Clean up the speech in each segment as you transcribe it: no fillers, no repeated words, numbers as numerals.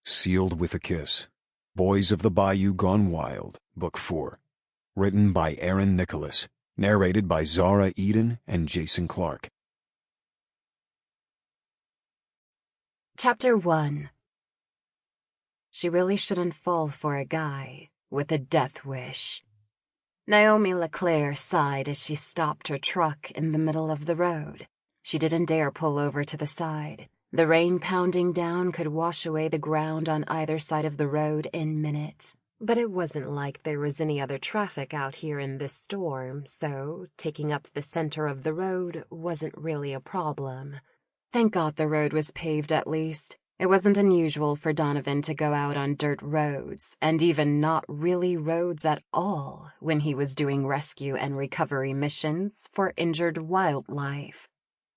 Sealed with a Kiss. Boys of the Bayou Gone Wild, Book 4. Written by Erin Nicholas. Narrated by Zara Eden and Jason Clarke. Chapter 1. She really shouldn't fall for a guy with a death wish. Naomi LeClaire sighed as she stopped her truck in the middle of the road. She didn't dare pull over to the side. The rain pounding down could wash away the ground on either side of the road in minutes. But it wasn't like there was any other traffic out here in this storm, so taking up the center of the road wasn't really a problem. Thank God the road was paved at least. It wasn't unusual for Donovan to go out on dirt roads, and even not really roads at all, when he was doing rescue and recovery missions for injured wildlife.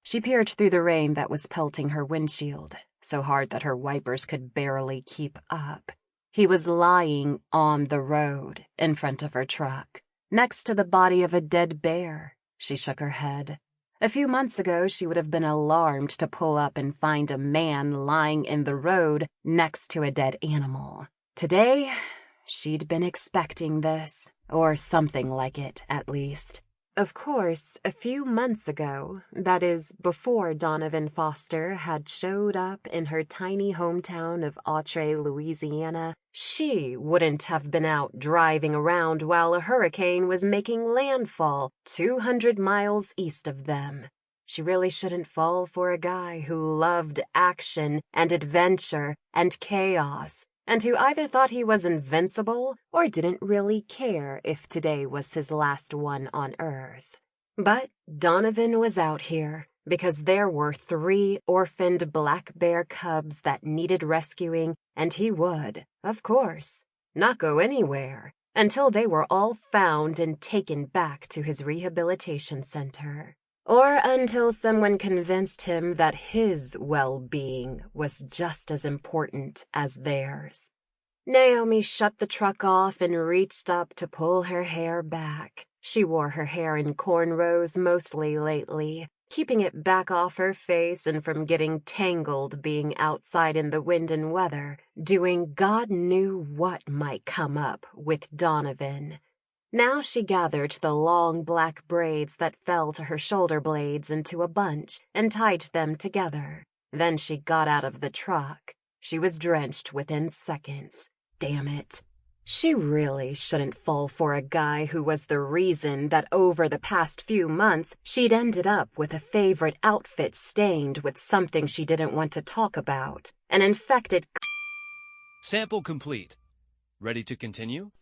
She peered through the rain that was pelting her windshield, so hard that her wipers could barely keep up. He was lying on the road in front of her truck, next to the body of a dead bear. She shook her head. A few months ago, she would have been alarmed to pull up and find a man lying in the road next to a dead animal. Today, she'd been expecting this, or something like it, at least. Of course, a few months ago, that is, before Donovan Foster had showed up in her tiny hometown of Outage, Louisiana, she wouldn't have been out driving around while a hurricane was making landfall 200 miles east of them. She really shouldn't fall for a guy who loved action and adventure and chaos, and who either thought he was invincible or didn't really care if today was his last one on Earth. But Donovan was out here because there were 3 orphaned black bear cubs that needed rescuing, and he would, of course, not go anywhere until they were all found and taken back to his rehabilitation center. Or until someone convinced him that his well-being was just as important as theirs. Naomi shut the truck off and reached up to pull her hair back. She wore her hair in cornrows mostly lately, keeping it back off her face and from getting tangled being outside in the wind and weather, doing God knew what might come up with Donovan. Now she gathered the long black braids that fell to her shoulder blades into a bunch and tied them together. Then she got out of the truck. She was drenched within seconds. Damn it. She really shouldn't fall for a guy who was the reason that over the past few months she'd ended up with a favorite outfit stained with something she didn't want to talk about. An infected... Sample complete. Ready to continue?